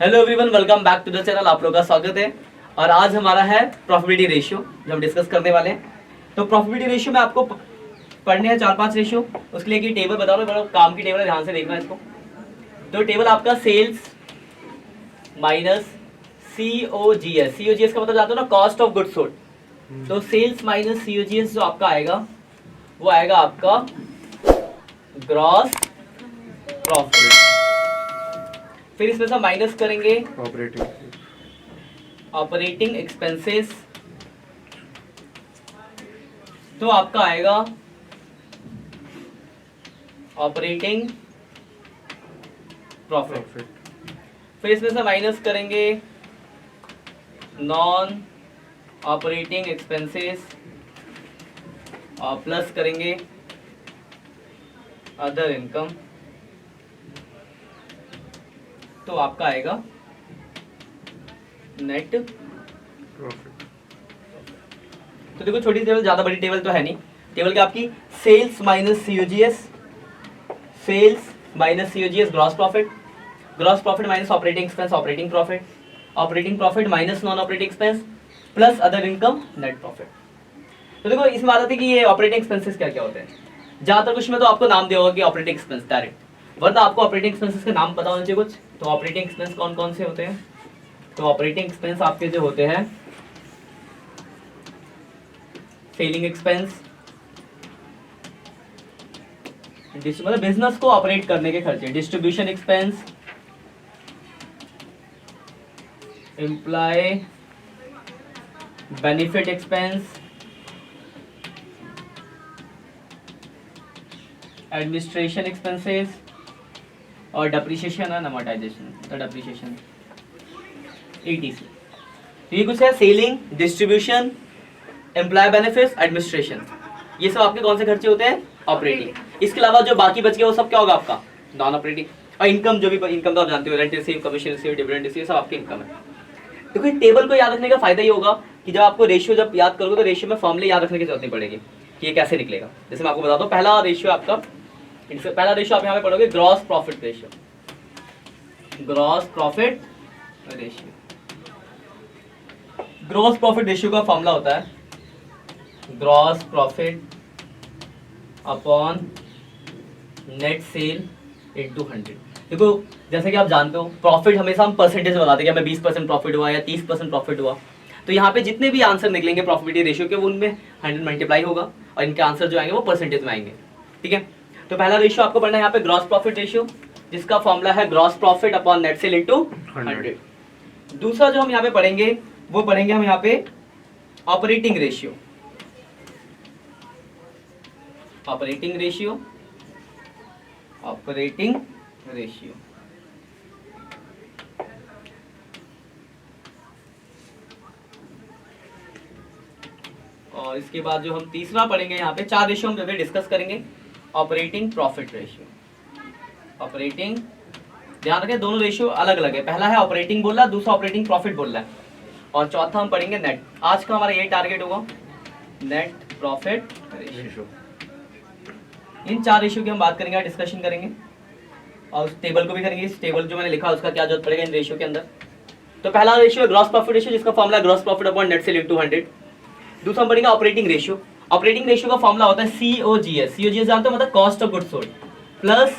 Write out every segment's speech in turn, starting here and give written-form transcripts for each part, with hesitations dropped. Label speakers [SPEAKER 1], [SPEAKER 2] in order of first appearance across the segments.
[SPEAKER 1] Hello everyone, welcome back to the channel. आप लोगों का स्वागत है। और आज हमारा है प्रॉफिटेबिलिटी रेशियो जो हम डिस्कस करने वाले हैं। तो प्रॉफिटेबिलिटी रेशियो में आपको पढ़ने हैं 4-5 रेशियो। उसके लिए की टेबल बता रहा हूँ, बड़ा काम की टेबल है, ध्यान से देखना इसको। तो टेबल आपका सेल्स माइनस COGS। COGS का मतलब जानते हो ना, कॉस्ट ऑफ गुड्स सोल्ड। तो सेल्स माइनस COGS जो आपका आएगा वो आएगा आपका ग्रॉस प्रॉफिट। फिर इसमें से माइनस करेंगे ऑपरेटिंग एक्सपेंसेस, तो आपका आएगा ऑपरेटिंग प्रॉफिट। फिर इसमें से माइनस करेंगे नॉन ऑपरेटिंग एक्सपेंसेस और प्लस करेंगे अदर इनकम, तो आपका आएगा नेट प्रॉफिट। तो देखो, छोटी टेबल, ज्यादा बड़ी टेबल तो है नहीं। टेबल क्या आपकी sales minus COGS, sales minus COGS gross profit, gross profit minus operating expense operating profit, operating profit minus non operating expense plus other income net profit. तो देखो, इसमें बात आती है कि ये ऑपरेटिंग एक्सपेंसेस क्या क्या होते हैं। ज्यादातर कुछ में तो आपको नाम दिया होगा कि ऑपरेटिंग एक्सपेंस डायरेक्ट, वरना आपको ऑपरेटिंग एक्सपेंसेस के नाम पता होना चाहिए कुछ। तो ऑपरेटिंग एक्सपेंस कौन कौन से होते हैं? तो ऑपरेटिंग एक्सपेंस आपके जो होते हैं सेलिंग एक्सपेंस, मतलब बिजनेस को ऑपरेट करने के खर्चे, distribution expense, employ benefit expense, administration expenses और डेप्रिसिएशन एंड अमोर्टाइजेशन। तो डेप्रिसिएशन ETC। तो ये कुछ है selling, distribution, employ benefits, administration. ये सब आपके कौन से खर्चे होते हैं? ऑपरेटिंग। इसके अलावा जो बाकी बच गया वो सब क्या होगा आपका? Non operating. और इनकम, जो भी इनकम तो आप जानते हो, rent receive, commission receive, dividend receive, सब आपकी इनकम है। देखो, ये टेबल को याद रखने का फायदा ये होगा कि जब आपको रेशियो जब याद करोगे तो रेशियो में फॉर्मूले याद रखने की जरूरत नहीं पड़ेगी कि ये कैसे निकलेगा। जैसे मैं आपको बताता हूँ, पहला रेशियो आपका, पहला रेशियो आप यहाँ पे पढ़ोगे gross profit ratio. Gross profit ratio, gross profit ratio का फॉर्मूला होता है gross profit upon net sale into 100। देखो, जैसे कि आप जानते हो, प्रॉफिट हमेशा हम परसेंटेज में बताते हैं कि हमें 20% प्रॉफिट हुआ या 30% प्रॉफिट हुआ। तो यहाँ पे जितने भी आंसर निकलेंगे प्रॉफिटेबिलिटी रेशियो के, वो उनमें 100 मल्टीप्लाई होगा और इनके आंसर जो आएंगे वो परसेंटेज में आएंगे। ठीक है, तो पहला रेशियो आपको पढ़ना है यहाँ पे ग्रॉस प्रॉफिट रेशियो, जिसका फॉर्मूला है gross profit upon net sale into 100। दूसरा जो हम यहाँ पे पढ़ेंगे वो पढ़ेंगे हम यहाँ पे operating ratio. Operating ratio, operating ratio. और इसके बाद जो हम तीसरा पढ़ेंगे, यहाँ पे 4 रेशियो हम डिस्कस करेंगे। ऑपरेटिंग प्रॉफिट रेशियो, ऑपरेटिंग, ध्यान रखें दोनों रेशियो अलग अलग है। पहला है ऑपरेटिंग बोल रहा है, दूसरा ऑपरेटिंग प्रॉफिट बोल रहा है, और चौथा हम पढ़ेंगे नेट। आज का हमारा ये टारगेट होगा, नेट प्रॉफिट रेशियो। इन 4 रेशियो की हम बात करेंगे, डिस्कशन करेंगे, और उस टेबल को भी करेंगे। इस टेबल जो मैंने लिखा उसका क्या जरूरत पड़ेगा इन रेशियो के अंदर। तो पहला रेशियो है ग्रॉस प्रॉफिट रेशियो, जिसका फॉर्मूला है gross profit upon net sale into 100। दूसरा हम पढ़ेंगे ऑपरेटिंग रेशियो। ऑपरेटिंग रेशियो का फॉर्मूला होता है COGS। COGS जानते हो, मतलब cost of goods sold plus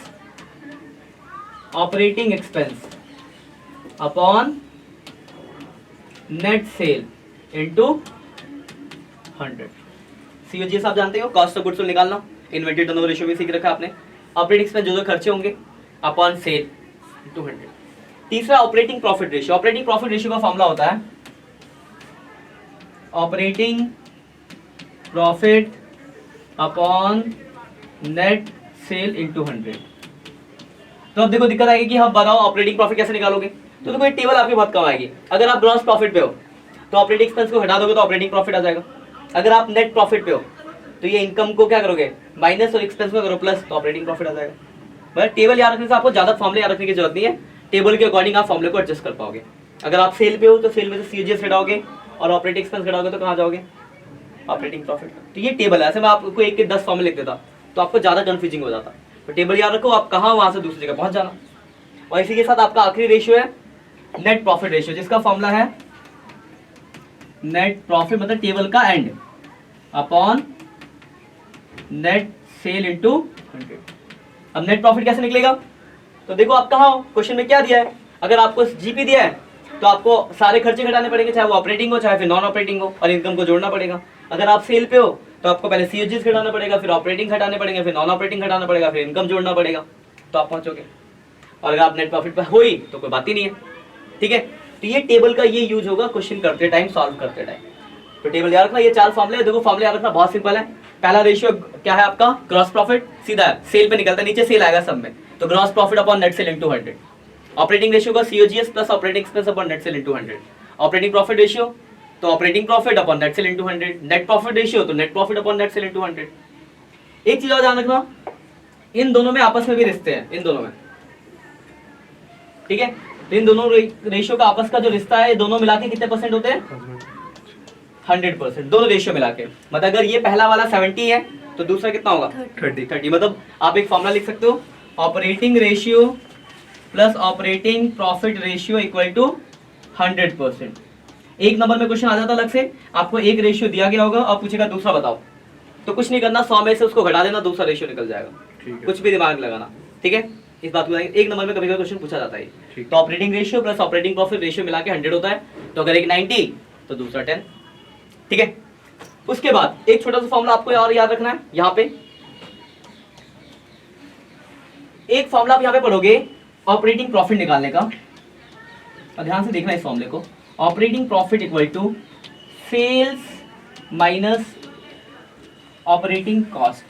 [SPEAKER 1] operating expense upon net sale into 100। COGS आप जानते हो, कॉस्ट ऑफ गुड्स सोल्ड निकालना। इन्वेंटरी टर्नओवर रेशियो भी सीख रखा है आपने। ऑपरेटिंग एक्सपेंस जो जो खर्चे होंगे अपॉन सेल इनटू 100। तीसरा operating profit ratio. Operating profit ratio का फॉर्मूला होता है operating profit upon net sale into 100। तो अब देखो दिक्कत आएगी कि हम बताओ ऑपरेटिंग प्रॉफिट कैसे निकालोगे। तो देखो, ये टेबल आपकी बहुत कम आएगी। अगर आप ग्रॉस प्रॉफिट पे हो तो ऑपरेटिंग एक्सपेंस को हटा दोगे तो ऑपरेटिंग प्रॉफिट आ जाएगा। अगर आप नेट प्रॉफिट पे हो तो ये इनकम को क्या करोगे, माइनस, और एक्सपेंस में करो प्लस, तो ऑपरेटिंग प्रॉफिट आ जाएगा। बट टेबल याद रखने से आपको ज्यादा फॉर्मूले याद रखने की जरूरत नहीं है। टेबल के अकॉर्डिंग आप फॉर्मूले को एडजस्ट कर पाओगे। अगर आप सेल पे हो तो सेल में से COGS हटाओगे और ऑपरेटिंग एक्सपेंस हटाओगे तो कहाँ जाओगे? Operating profit. तो ये टेबल है। ऐसे मैं आपको एक के 10 फॉर्मूले लिख देता तो आपको ज्यादा कंफ्यूजिंग हो जाता। तो टेबल याद रखो, आप कहाँ वहां से दूसरी जगह पहुंच जाना। और इसी के साथ आपका आखिरी रेशियो है नेट प्रॉफिट रेशियो, जिसका फॉर्मूला है नेट प्रॉफिट मतलब टेबल का and upon net cell into 100। अब नेट प्रॉफिट कैसे निकलेगा? तो देखो आप कहा हो, क्वेश्चन में क्या दिया है, अगर आपको जीपी दिया है तो आपको सारे खर्चे घटाने पड़ेंगे, चाहे वो ऑपरेटिंग हो चाहे फिर नॉन ऑपरेटिंग हो, और इनकम को जोड़ना पड़ेगा। अगर आप सेल पे हो तो आपको पहले सीओजीएस घटाना पड़ेगा, फिर ऑपरेटिंग घटाने पड़ेंगे, फिर नॉन ऑपरेटिंग घटाना पड़ेगा, फिर इनकम जोड़ना पड़ेगा, तो आप पहुंचोगे। और अगर आप नेट प्रॉफिट पर हो ही तो कोई बात ही नहीं है, ठीक है। तो ये टेबल का ये यूज होगा क्वेश्चन करते टाइम, सॉल्व करते टाइम। तो टेबल याद रखना, ये 4 फॉर्मूले, देखो फॉर्मूले याद रखना बहुत सिंपल है। पहला रेशियो क्या है आपका? ग्रॉस प्रॉफिट, सीधा है, सेल पे निकलता है, नीचे सेल आएगा सब में, तो gross profit upon net sale into 100। Operating ratio का COGS plus operating expense upon net sale into 100। Operating profit ratio तो operating profit upon net sale into 100। Net profit ratio तो net profit upon net sale into 100। एक चीज और ध्यान रखना, इन दोनों में आपस में भी रिश्ते हैं, इन दोनों में, ठीक है। तो इन दोनों रेशियो का आपस का जो रिश्ता है, दोनों मिला के कितने परसेंट होते हैं? 100%, दोनों रेशियो मिला के। मतलब अगर ये पहला वाला 70 है तो दूसरा कितना होगा? 30। मतलब आप एक फॉर्मूला लिख सकते हो, operating ratio plus operating profit ratio equal to 100%। एक नंबर में क्वेश्चन आ जाता अलग से, आपको एक रेशियो दिया गया होगा और पूछेगा दूसरा बताओ, तो कुछ नहीं करना, 100 में से उसको घटा देना, दूसरा रेशियो निकल जाएगा, कुछ भी दिमाग लगाना, ठीक है। इस बात को एक नंबर में कभी कभी क्वेश्चन पूछा जाता है। तो operating ratio plus operating profit ratio मिला के 100 होता है, तो अगर एक 90 तो दूसरा 10, ठीक है। उसके बाद एक छोटा सा फॉर्मूला आपको और याद रखना है, यहाँ पे एक फॉर्मूला आप यहाँ पे पढ़ोगे ऑपरेटिंग प्रॉफिट निकालने का, और ध्यान से देखना इस फॉर्मूले को। Operating profit equal to sales minus operating cost.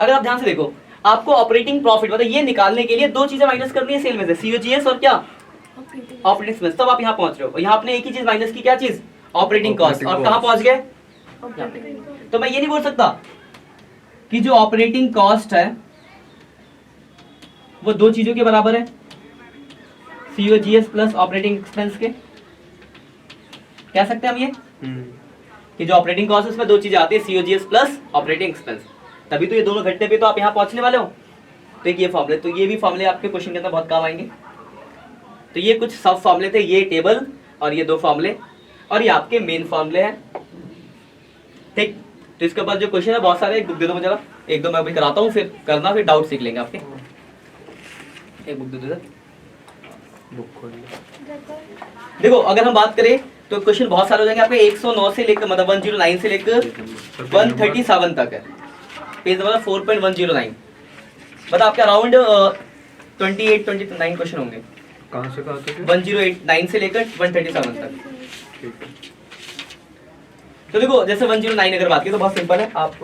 [SPEAKER 1] अगर आप ध्यान से देखो, आपको ऑपरेटिंग प्रॉफिट मतलब ये निकालने के लिए दो चीजें माइनस करनी है सेल में से, सीओजीएस और क्या? Operating expense. तब आप यहाँ पहुंच रहे हो, यहाँ आपने एक ही चीज माइनस की, क्या चीज? Operating cost. और कहाँ पहुंच गए? तो मैं ये नहीं बोल सकता कि जो ऑपरेटिंग कॉस्ट है वो दो चीजों के बराबर है, सीओजीएस प्लस ऑपरेटिंग एक्सपेंस के। कह सकते हैं हम ये कि जो ऑपरेटिंग कॉस्ट है उसमें दो चीजें आती है, सीओजीएस प्लस ऑपरेटिंग एक्सपेंस, तभी तो ये दोनों घटने पे तो आप यहाँ पहुंचने वाले हो। तो एक ये फॉर्मूले, तो ये भी फॉर्मूले आपके क्वेश्चन के अंदर बहुत काम आएंगे। तो ये कुछ सब फॉर्मूले थे, ये टेबल और ये दो फॉर्मूले, और ये आपके मेन फॉर्मूले हैं, ठीक। तो इसके बाद जो क्वेश्चन है बहुत सारे, एक बुक दे दो मुझे, एक दो मैं अभी कराता हूँ, फिर करना, फिर डाउट सीख लेंगे आपके। एक बुक दे दो, देखो अगर हम बात करें तो क्वेश्चन बहुत सारे हो जाएंगे आपके, 109 से लेकर मतलब 109 से लेकर 137 तक है, पेज नंबर 4.109। मतलब आपके अराउंड 28-29 क्वेश्चन होंगे।
[SPEAKER 2] कहाँ से कहाँ तक?
[SPEAKER 1] 109 से लेकर 137 तक। तो देखो जैसे 109 अगर बात की तो बहुत सिंपल है, आप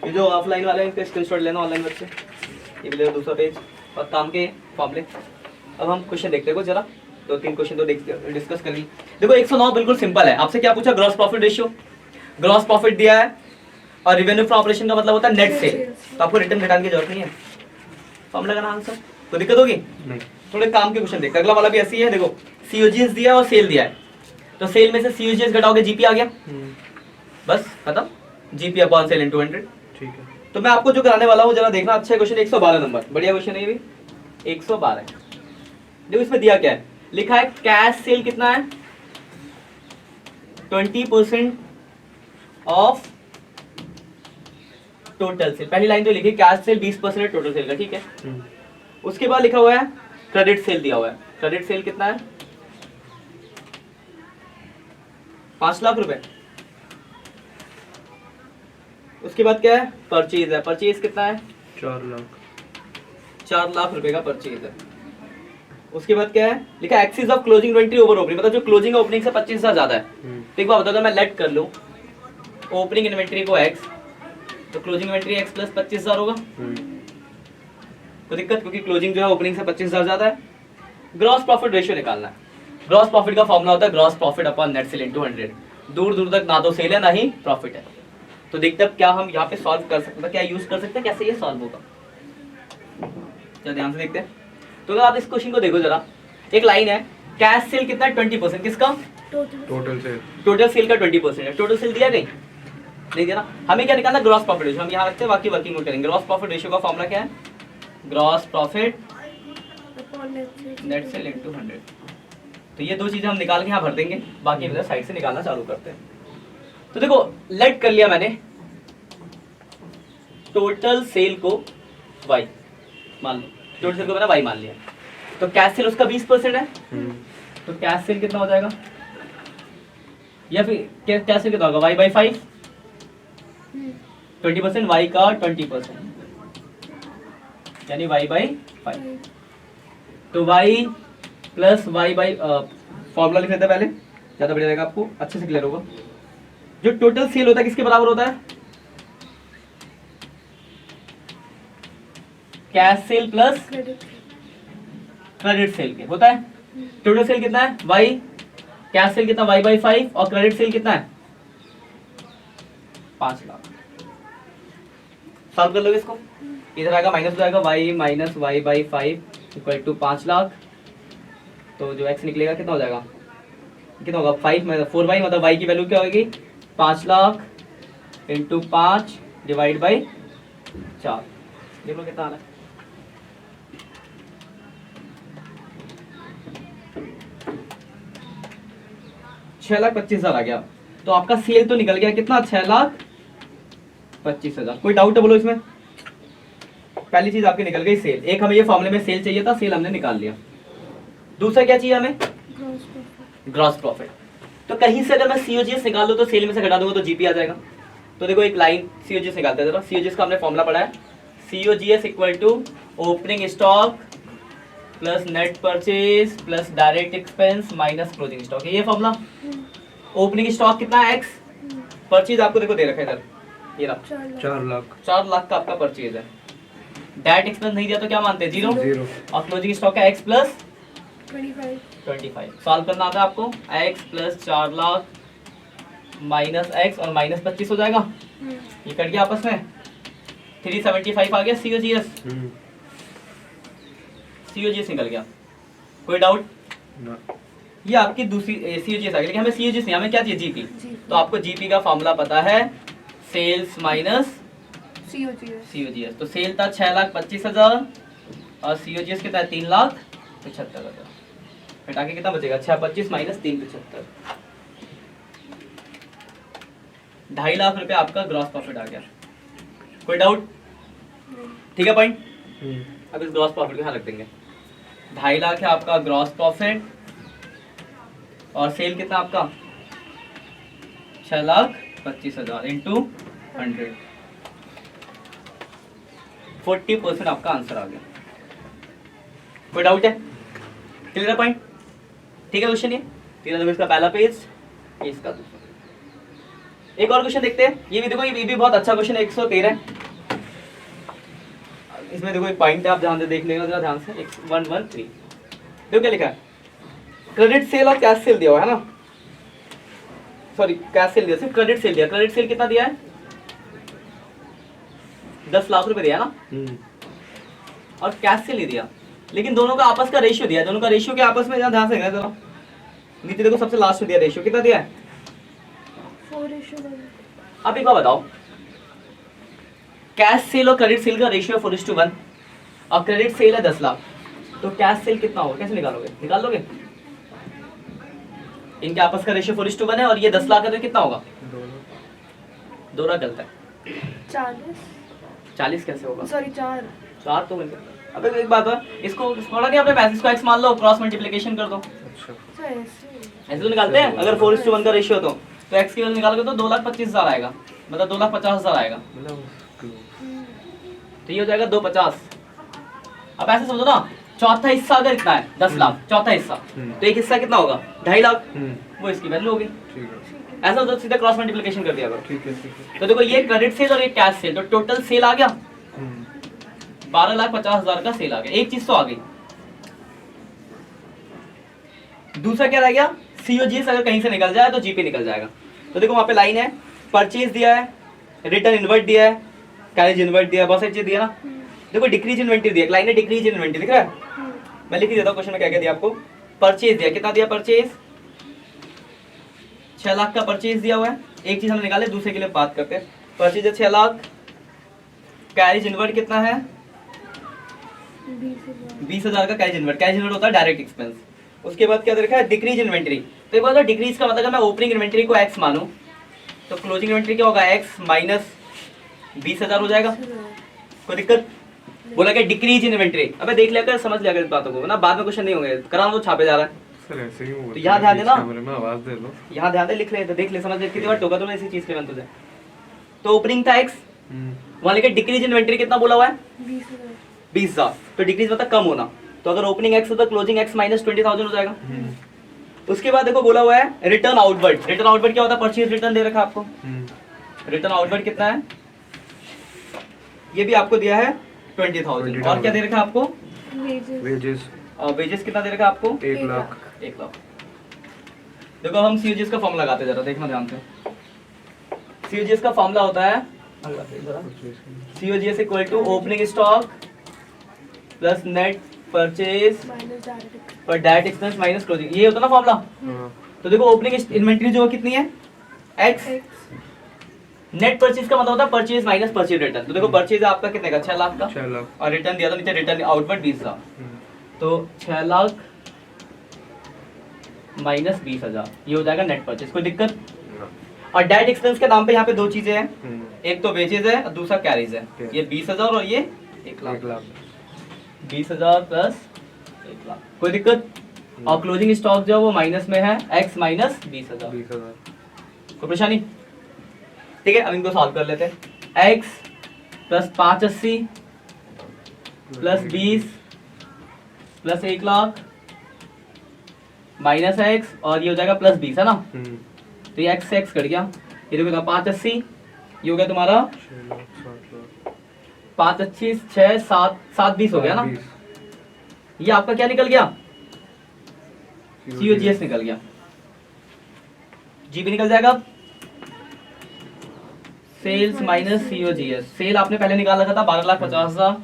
[SPEAKER 1] ये जो ऑफलाइन वाले हैं स्क्रीनशॉट लेना ऑनलाइन वर्क से, ये भी ले दूसरा पेज और काम के फॉर्मूले। अब हम क्वेश्चन देखते हैं जरा, 2-3 क्वेश्चन तो डिस्कस कर ली। देखो 109 बिल्कुल सिंपल है, आपसे क्या पूछा? Gross profit ratio, gross profit दिया है और रेवेन्यू फ्रॉम ऑपरेशन का मतलब होता है नेट सेल, तो आपको रिटर्न घटाने की जरूरत नहीं है, फॉर्मूला का आंसर। कोई दिक्कत होगी? नहीं। थोड़े काम के क्वेश्चन देखते हैं। अगला वाला भी ऐसी है, देखो सीओजीएस दिया है और सेल दिया है, तो सेल में से सीओजीएस घटाओगे जीपी आ गया, बस खत्म, जीपी अपॉन सेल इनटू 100, ठीक है। तो मैं आपको जो कराने वाला हूँ जरा देखना, अच्छा क्वेश्चन 112 नंबर, बढ़िया क्वेश्चन है ये भी, 112। देखो इसमें दिया क्या है, लिखा है कैश सेल कितना है? 20% ऑफ टोटल सेल। पहली लाइन तो लिखी कैश सेल 20% है टोटल सेल का, ठीक है। उसके बाद लिखा हुआ है क्रेडिट सेल दिया हुआ है, क्रेडिट सेल कितना है? 5 लाख रुपए। उसके बाद क्या है? परचेज है, परचेज कितना है?
[SPEAKER 2] 4 लाख।
[SPEAKER 1] 4 लाख रुपए का परचेज है। उसके बाद क्या है? लिखा है axis of closing inventory over opening, मतलब जो क्लोजिंग ओपनिंग से 25,000 ज्यादा है। तो एक बार बता दो, मैं लेट कर लूं ओपनिंग इन्वेंटरी को x, तो क्लोजिंग इन्वेंटरी x प्लस 25,000 होगा, तो दिक्कत, क्योंकि क्लोजिंग जो है ओपनिंग से 25,000 ज्यादा है। ग्रॉस प्रॉफिट रेशियो निकालना है, ग्रॉस प्रॉफिट का फॉर्मूला होता है gross profit upon net sale into 100। दूर दूर तक ना तो सेल है ना ही प्रॉफिट है, तो देखते हैं क्या हम यहाँ पे सॉल्व कर सकते हैं, क्या यूज कर सकते हैं, कैसे ये सॉल्व होगा, चलो ध्यान से देखते हैं। तो अगर आप इस क्वेश्चन को देखो जरा, एक लाइन है कैश सेल कितना है? 20%, किसका?
[SPEAKER 2] टोटल सेल,
[SPEAKER 1] टोटल सेल का 20% है। टोटल सेल दिया नहीं, नहीं दिया ना, हमें क्या निकालना? Gross profit ratio. हम यहाँ रखते हैं, बाकी वर्किंग नोट करेंगे। ग्रॉस प्रॉफिट रेशियो का फॉर्मूला क्या है? ग्रॉस प्रॉफिट
[SPEAKER 3] और
[SPEAKER 1] नेट सेल इंटू 100। तो ये दो चीजें हम निकाल के यहाँ भर देंगे, बाकी मतलब साइड से निकालना चालू करते हैं। तो देखो लेट कर लिया मैंने टोटल सेल को y मान लो, टोटल सेल को मैंने y मान लिया। तो कैश सेल उसका 20% है, तो कैश सेल कितना हो जाएगा, या फिर कैश सेल कितना होगा y बाई 5, 20% y का 20%, यानी y बाई 5। तो y plus y by formula लिख लेते हैं पहले, ज्यादा बढ़िया रहेगा, आपको अच्छे से क्लियर होगा। जो टोटल सेल होता है किसके बराबर होता है, cash cell plus credit sale के होता है। टोटल सेल कितना है y, कैश सेल कितना y बाई 5 और क्रेडिट सेल कितना है 5 लाख। सॉल्व कर लोगे इसको, इधर आएगा माइनस हो जाएगा y minus y by 5 equal to 5 lakh. तो जो x निकलेगा कितना हो जाएगा, कितना होगा 5 में 4y, मतलब y की वैल्यू क्या होगी 5 लाख इंटू 5 डिवाइड बाई 4। देख लो कितना आ रहा है, छह लाख 25,000 आ गया। तो आपका सेल तो निकल गया कितना, 6,25,000। कोई डाउट है बोलो इसमें, पहली चीज आपकी निकल गई सेल। एक हमें ये फॉर्मूले में सेल चाहिए था, सेल हमने निकाल लिया। दूसरा क्या चाहिए हमें, ग्रॉस प्रॉफिट। तो कहीं से अगर मैं सीओजीएस निकाल दूं तो सेल में से घटा दूंगा तो जीपी आ जाएगा। तो देखो एक लाइन सीओजीएस निकालते हैं जरा। सीओजीएस का हमने फॉर्मूला पढ़ा है, COGS equal to opening stock plus net purchase plus direct expense minus closing stock. ये फॉर्मूला। ओपनिंग स्टॉक कितना है x, परचेज आपको देखो दे रखा है इधर, ये रहा
[SPEAKER 2] 4 लाख।
[SPEAKER 1] 4 लाख का आपका परचेज है। डायरेक्ट एक्सपेंस नहीं दिया तो क्या मानते हैं, 0। और क्लोजिंग स्टॉक है x प्लस 25। सॉल्व करना आता है आपको, x plus 4 lakh minus x और माइनस 25 हो जाएगा। ये कट गया आपस में, 375 आ गया सीओजीएस। सीओजीएस निकल गया। कोई डाउट, ये आपकी दूसरी सीओजीएस आ गई। लेकिन हमें सीओजीएस नहीं, हमें क्या चाहिए जीपी। तो आपको जीपी का फॉर्मूला पता है, सेल्स माइनस सीओजीएस। तो सेल था 6,25,000 और सीओजीएस कितना है 3,75,000। घटा के कितना बचेगा, 625 माइनस 375, 2.5 लाख रुपए आपका ग्रॉस प्रॉफिट आ गया। कोई डाउट, ठीक है पॉइंट। अब इस ग्रॉस प्रॉफिट को यहाँ रख देंगे, 2.5 लाख है आपका ग्रॉस प्रॉफिट और सेल कितना आपका 6,25,000 इंटू 100, 40% आपका आंसर आ गया। कोई डाउट है, क्लियर पॉइंट, ठीक है। क्वेश्चन ये क्लियर, इसका पहला पेज, ये इसका दूसरा। एक और क्वेश्चन देखते हैं, ये भी देखो, ये भी बहुत अच्छा क्वेश्चन है, 113। इसमें देखो एक पॉइंट है, आप ध्यान से देख लेना जरा ध्यान से। 113 देखो क्या लिखा है, क्रेडिट सेल और कैश सेल दिया हुआ है ना, सॉरी कैश सेल दिया, सिर्फ क्रेडिट सेल दिया। क्रेडिट सेल कितना दिया है 10 लाख रुपए दिया ना, और कैश सेल नहीं दिया। लेकिन दोनों का आपस का रेशियो दिया है, दोनों का रेशियो के आपस में ध्यान से जरा नीचे देखो, सबसे लास्ट में दिया रेशियो कितना दिया है
[SPEAKER 3] 4:1।
[SPEAKER 1] आप एक बार बताओ, कैश सेल और क्रेडिट सेल का रेशियो 4:1 और क्रेडिट सेल है 10 लाख, तो कैश सेल कितना होगा, कैसे निकालोगे, निकाल लोगे। इनके आपस का रेशियो 4:1 है और ये 10 लाख है, तो कितना होगा, दोनों गलत है। 40 कैसे होगा,
[SPEAKER 3] सॉरी 4
[SPEAKER 1] तो मिल सकता है। अब एक बात है, इसको थोड़ा नहीं, अपने पैसे को x मान लो, क्रॉस मल्टीप्लिकेशन कर दो।
[SPEAKER 2] अच्छा,
[SPEAKER 1] ऐसे तो निकालते हैं, अगर 4:1 का रेशियो तो x की वैल्यू निकालोगे तो 2,25,000 आएगा, मतलब 2,50,000 आएगा। तो ये हो जाएगा 250। अब ऐसे समझो ना, चौथा हिस्सा अगर इतना है 10 लाख, चौथा हिस्सा, तो एक हिस्सा कितना होगा 2.5 लाख, वो इसकी वैल्यू होगी। ऐसा तो सीधा क्रॉस मल्टीप्लिकेशन कर दिया करो।
[SPEAKER 2] ठीक है।
[SPEAKER 1] तो देखो ये क्रेडिट सेल और ये कैश सेल, तो टोटल सेल आ गया 12,50,000 का सेल आ गया। एक चीज तो आ गई, दूसरा क्या रह गया, सीओजीएस अगर कहीं से निकल जाए तो जीपी निकल जाएगा। तो देखो वहां पे लाइन है, परचेज दिया है, रिटर्न इनवर्ट दिया है, कैरेज इनवर्ट दिया है, बहुत सारी चीज दिया ना। देखो डिक्रीज इन्वेंटरी दिया, लाइन है डिक्रीज इन्वेंटरी, दिख रहा है। मैं लिख देता हूँ क्वेश्चन में क्या क्या दिया आपको। परचेज दिया, कितना दिया परचेज, 6 लाख का परचेज दिया हुआ है। एक चीज हमने निकाले, दूसरे के लिए बात करते हैं। परचेज है 6 लाख, कैरेज इनवर्ट कितना है 20,000 का कैश इन्वेंट होता है डायरेक्ट एक्सपेंस। उसके बाद क्या दे रखा है, डिक्रीज इन्वेंटरी। तो एक बात डिक्रीज का मतलब अगर मैं ओपनिंग इन्वेंटरी को x मानूं तो क्लोजिंग इन्वेंटरी क्या होगा, x माइनस 20,000 हो जाएगा। कोई दिक्कत? बोला क्या डिक्रीज इन इन्वेंटरी। अबे देख लिया कर, समझ लिया कर इस बातों को ना, बाद में क्वेश्चन नहीं होंगे, कराओ तो छापे जा रहा है।
[SPEAKER 2] सर ऐसे ही
[SPEAKER 1] तो यहाँ ध्यान देना,
[SPEAKER 2] कैमरे में आवाज दे लो।
[SPEAKER 1] यहाँ ध्यान दे, लिख ले तो देख ले, समझ ले कितनी बार टोका तो इसी चीज के बन तुझे। तो ओपनिंग था x, वहां लेके डिक्रीज इन्वेंटरी कितना बोला हुआ है, 20,000। तो डिक्रीज मतलब कम होना, तो अगर ओपनिंग x हो तो क्लोजिंग x माइनस 20,000 हो जाएगा। उसके बाद देखो बोला हुआ है रिटर्न आउटवर्ड। रिटर्न आउटवर्ड क्या होता है, परचेज रिटर्न दे रखा है आपको। रिटर्न आउटवर्ड कितना है, ये भी आपको दिया है 20,000। और क्या दे रखा है आपको,
[SPEAKER 2] वेजेस।
[SPEAKER 1] और वेजेस कितना दे रखा है आपको,
[SPEAKER 2] 1 लाख।
[SPEAKER 1] 1 लाख। देखो हम सीओजीएस का फॉर्मूला लगाते हैं, जरा देखना ध्यान से। सीओजीएस का फॉर्मूला होता है COGS equal to opening stock plus net purchase पर डायरेक्ट एक्सपेंस माइनस क्लोजिंग, ये होता है ना फॉर्मूला। तो देखो ओपनिंग इन्वेंटरी जो कितनी है, x। नेट परचेज का मतलब होता है परचेज माइनस परचेज रिटर्न। तो देखो परचेज आपका कितने का, 6 लाख का,
[SPEAKER 2] 6 लाख।
[SPEAKER 1] और रिटर्न दिया था नीचे, रिटर्न आउटवर्ड 20,000। तो 6 लाख माइनस 20,000, ये हो जाएगा नेट परचेज। कोई दिक्कत? और डायरेक्ट एक्सपेंस के नाम पे यहाँ पे दो चीजें हैं, एक तो वेजेज है और दूसरा कैरीज है। ये 20,000 और ये 1 लाख। 20,000 प्लस 1 लाख, कोई दिक्कत? और क्लोजिंग स्टॉक जो है वो माइनस में है, x माइनस 20,000। कोई परेशानी? ठीक है, अब इनको सॉल्व कर लेते हैं। x plus 580 plus 20 plus 1 lakh minus x, और ये हो जाएगा प्लस 20 है ना। तो ये x से x कट गया, ये देखो 580, ये हो गया तुम्हारा 5 अच्छी 6 7 7 20 हो गया ना। ये आपका क्या निकल गया, सीओजीएस निकल गया। जी भी निकल जाएगा, सेल्स माइनस सीओजीएस। सेल आपने पहले निकाल रखा था 12,50,000,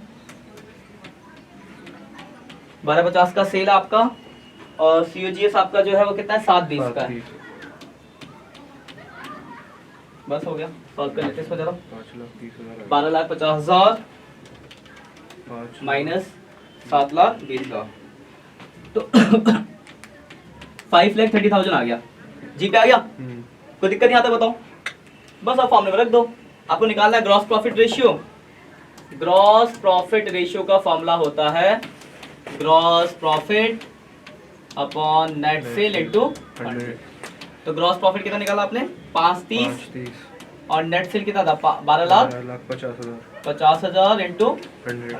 [SPEAKER 1] 12,50 का सेल आपका, और सीओजीएस आपका जो है वो कितना है, 7,20 का है। बस हो गया, सॉल्व कर लेते हैं इसको जरा। 12,50,000 माइनस 7,20,000, तो 5,30,000 आ गया। जी पे आ गया, कोई दिक्कत नहीं आता बताओ, बस आप फॉर्मूले में रख दो। आपको निकालना है gross profit ratio. Gross profit ratio का फॉर्मूला होता है gross profit upon net sale into 100। तो ग्रॉस प्रॉफिट कितना निकाला आपने, 530, और नेट सेल कितना था, 12,50,000 इनटू 100।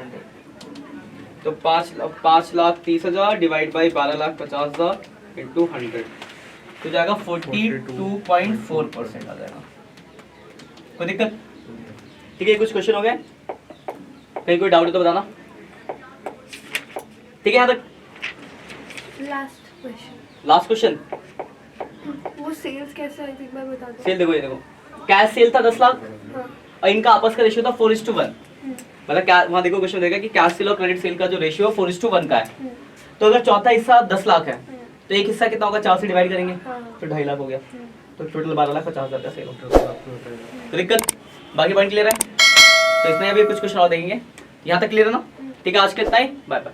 [SPEAKER 1] तो 5,30,000 डिवाइड बाई 12,50,000 इनटू 100, तो जाएगा 42.4% आ जाएगा। कोई दिक्कत? ठीक है, कुछ क्वेश्चन हो गए, कहीं कोई डाउट है तो बताना। ठीक है, यहाँ तक लास्ट क्वेश्चन।
[SPEAKER 3] वो सेल्स कैसे आई थी एक बार बता दो।
[SPEAKER 1] सेल देखो, ये देखो कैश सेल था 10 लाख, और इनका आपस का रेशियो था 4:1। मतलब क्या वहाँ देखो क्वेश्चन देगा कि कैश सेल और क्रेडिट सेल का जो रेशियो 4:1 का है। तो अगर चौथा हिस्सा 10 लाख है तो एक हिस्सा कितना होगा, 4 से डिवाइड करेंगे तो 2.5 लाख हो गया। तो टोटल 12,50,000 का सेल होगा। तो दिक्कत, बाकी पॉइंट क्लियर है? तो इसमें अभी कुछ क्वेश्चन और देखेंगे। यहाँ तक क्लियर है ना? ठीक है, आज के इतना ही, बाय बाय।